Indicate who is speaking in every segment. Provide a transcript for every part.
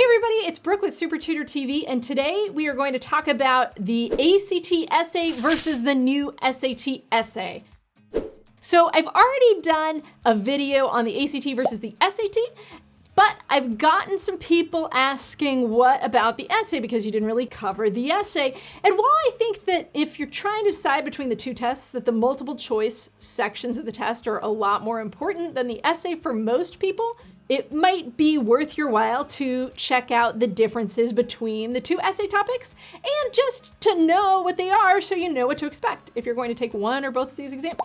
Speaker 1: everybody, it's Brooke with SupertutorTV, and today we are going to talk about the ACT essay versus the new SAT essay. So I've already done a video on the ACT versus the SAT, but I've gotten some people asking what about the essay because you didn't really cover the essay. And while I think that if you're trying to decide between the two tests, that the multiple choice sections of the test are a lot more important than the essay for most people, it might be worth your while to check out the differences between the two essay topics and just to know what they are so you know what to expect if you're going to take one or both of these exams.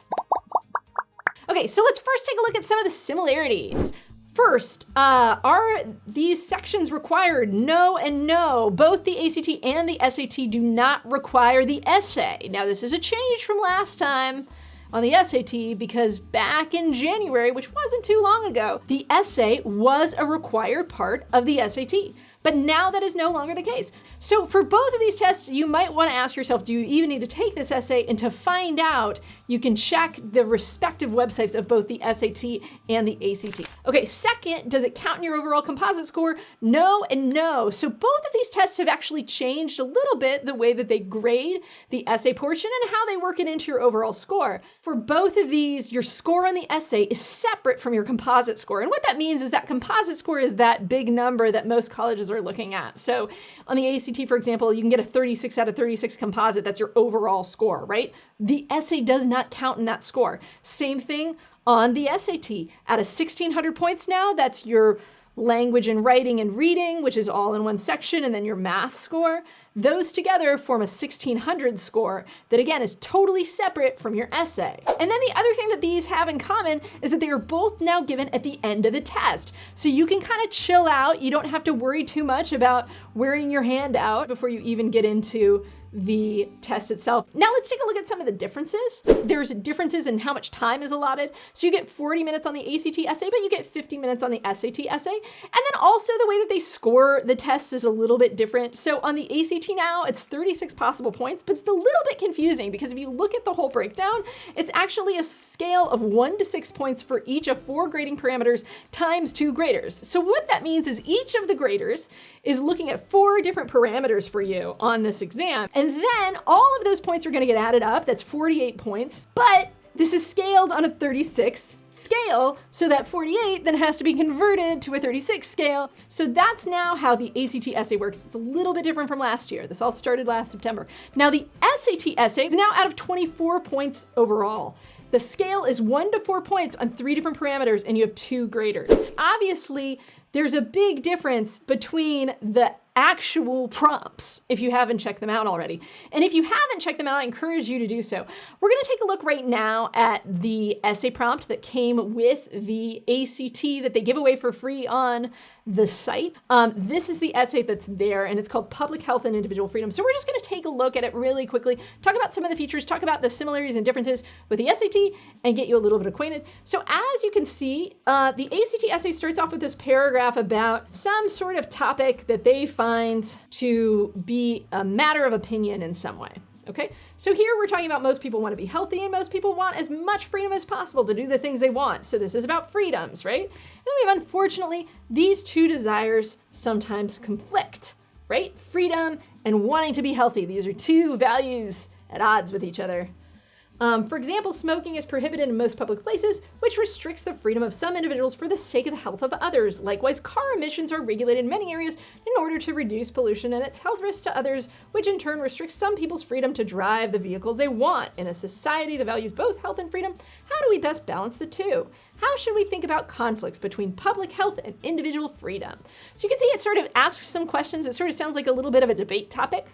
Speaker 1: Okay, so let's first take a look at some of the similarities. First, are these sections required? No and no. Both the ACT and the SAT do not require the essay. Now, this is a change from last time on the SAT because back in January, which wasn't too long ago, the essay was a required part of the SAT. But now that is no longer the case. So for both of these tests, you might want to ask yourself, do you even need to take this essay? And to find out, you can check the respective websites of both the SAT and the ACT. Okay, second, does it count in your overall composite score? No and no. So both of these tests have actually changed a little bit the way that they grade the essay portion and how they work it into your overall score. For both of these, your score on the essay is separate from your composite score. And what that means is that composite score is that big number that most colleges are looking at. So on the ACT, for example, you can get a 36 out of 36 composite. That's your overall score, right? The essay does not count in that score. Same thing on the SAT. Out of 1,600 points now, that's your language and writing and reading, which is all in one section, and then your math score. Those together form a 1,600 score that, again, is totally separate from your essay. And then the other thing that these have in common is that they are both now given at the end of the test. So you can kind of chill out. You don't have to worry too much about wearing your hand out before you even get into the test itself. Now let's take a look at some of the differences. There's differences in how much time is allotted. So you get 40 minutes on the ACT essay, but you get 50 minutes on the SAT essay. And then also the way that they score the test is a little bit different. So on the ACT now, it's 36 possible points, but it's a little bit confusing because if you look at the whole breakdown, it's actually a scale of 1 to 6 points for each of 4 grading parameters times 2 graders. So what that means is each of the graders is looking at 4 different parameters for you on this exam. And then all of those points are going to get added up. That's 48 points. But this is scaled on a 36 scale, so that 48 then has to be converted to a 36 scale. So that's now how the ACT essay works. It's a little bit different from last year. This all started last September. Now the SAT essay is now out of 24 points overall. The scale is 1 to 4 points on 3 different parameters, and you have 2 graders. Obviously, there's a big difference between the actual prompts if you haven't checked them out already. And if you haven't checked them out, I encourage you to do so. We're going to take a look right now at the essay prompt that came with the ACT that they give away for free on the site. This is the essay that's there, and it's called Public Health and Individual Freedom. So we're just going to take a look at it really quickly, talk about some of the features, talk about the similarities and differences with the SAT, and get you a little bit acquainted. So as you can see, the ACT essay starts off with this paragraph about some sort of topic that they find to be a matter of opinion in some way. Okay, so here we're talking about most people want to be healthy and most people want as much freedom as possible to do the things they want. So this is about freedoms, right? And then we have, unfortunately, these two desires sometimes conflict, right? Freedom and wanting to be healthy. These are two values at odds with each other. For example, smoking is prohibited in most public places, which restricts the freedom of some individuals for the sake of the health of others. Likewise, car emissions are regulated in many areas in order to reduce pollution and its health risks to others, which in turn restricts some people's freedom to drive the vehicles they want. In a society that values both health and freedom, how do we best balance the two? How should we think about conflicts between public health and individual freedom? So you can see it sort of asks some questions. It sort of sounds like a little bit of a debate topic.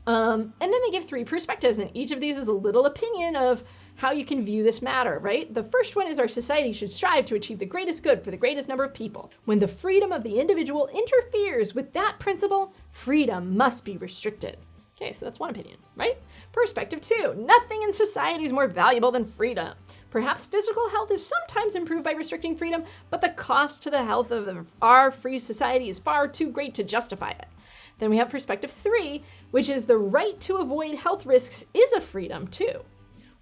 Speaker 1: And then they give 3 perspectives, and each of these is a little opinion of how you can view this matter, right? The first one is our society should strive to achieve the greatest good for the greatest number of people. When the freedom of the individual interferes with that principle, freedom must be restricted. Okay, so that's one opinion, right? Perspective 2, nothing in society is more valuable than freedom. Perhaps physical health is sometimes improved by restricting freedom, but the cost to the health of our free society is far too great to justify it. Then we have perspective 3, which is the right to avoid health risks is a freedom too.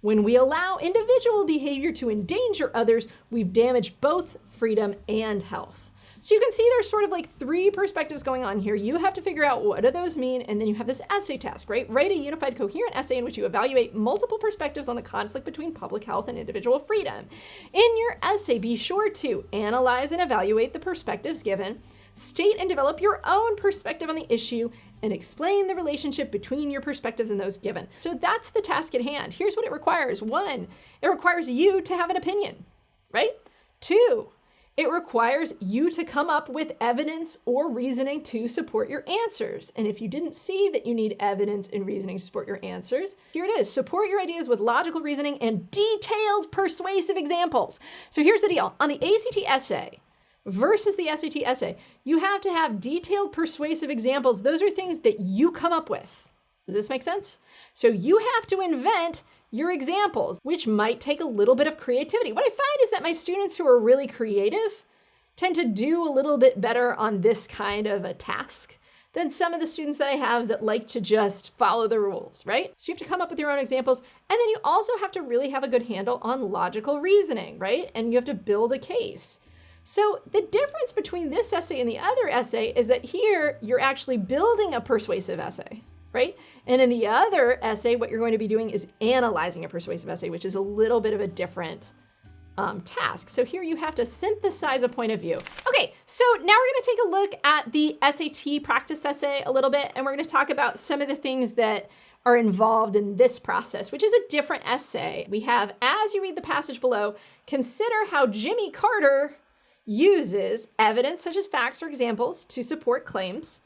Speaker 1: When we allow individual behavior to endanger others, we've damaged both freedom and health. So you can see there's sort of like 3 perspectives going on here. You have to figure out what do those mean, and then you have this essay task, right? Write a unified, coherent essay in which you evaluate multiple perspectives on the conflict between public health and individual freedom. In your essay, be sure to analyze and evaluate the perspectives given, state and develop your own perspective on the issue, and explain the relationship between your perspectives and those given. So that's the task at hand. Here's what it requires. 1, it requires you to have an opinion, right? 2, it requires you to come up with evidence or reasoning to support your answers. And if you didn't see that you need evidence and reasoning to support your answers, here it is. Support your ideas with logical reasoning and detailed persuasive examples. So here's the deal. On the ACT essay versus the SAT essay, you have to have detailed persuasive examples. Those are things that you come up with. Does this make sense? So you have to invent your examples, which might take a little bit of creativity. What I find is that my students who are really creative tend to do a little bit better on this kind of a task than some of the students that I have that like to just follow the rules, right? So you have to come up with your own examples. And then you also have to really have a good handle on logical reasoning, right? And you have to build a case. So the difference between this essay and the other essay is that here you're actually building a persuasive essay, right? And in the other essay, what you're going to be doing is analyzing a persuasive essay, which is a little bit of a different task. So here you have to synthesize a point of view. Okay, so now we're going to take a look at the SAT practice essay a little bit, and we're going to talk about some of the things that are involved in this process, which is a different essay. We have, as you read the passage below, consider how Jimmy Carter uses evidence such as facts or examples to support claims,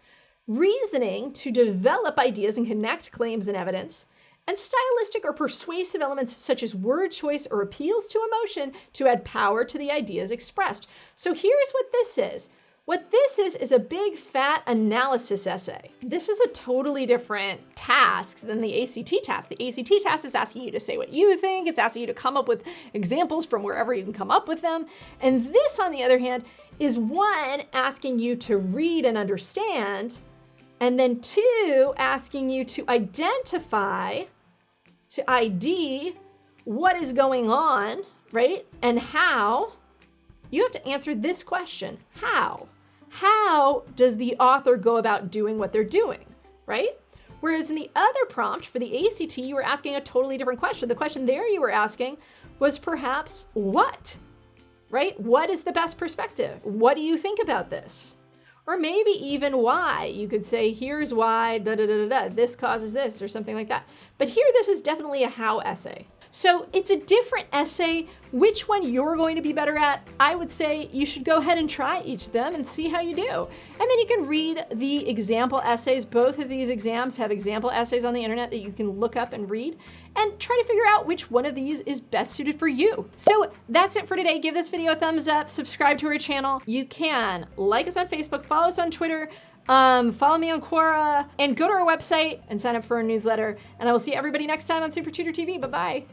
Speaker 1: reasoning to develop ideas and connect claims and evidence, and stylistic or persuasive elements such as word choice or appeals to emotion to add power to the ideas expressed. So here's what this is. What this is a big fat analysis essay. This is a totally different task than the ACT task. The ACT task is asking you to say what you think. It's asking you to come up with examples from wherever you can come up with them. And this, on the other hand, is 1, asking you to read and understand, and then 2, asking you to identify, to ID what is going on, right? And how. You have to answer this question, how? How does the author go about doing what they're doing, right? Whereas in the other prompt for the ACT, you were asking a totally different question. The question there you were asking was perhaps what, right? What is the best perspective? What do you think about this? Or maybe even why. You could say, here's why, this causes this, or something like that. But here, this is definitely a how essay. So it's a different essay. Which one you're going to be better at, I would say you should go ahead and try each of them and see how you do. And then you can read the example essays. Both of these exams have example essays on the internet that you can look up and read and try to figure out which one of these is best suited for you. So that's it for today. Give this video a thumbs up, subscribe to our channel. You can like us on Facebook, follow us on Twitter, follow me on Quora, and go to our website and sign up for our newsletter. And I will see everybody next time on Super Tutor TV. Bye-bye.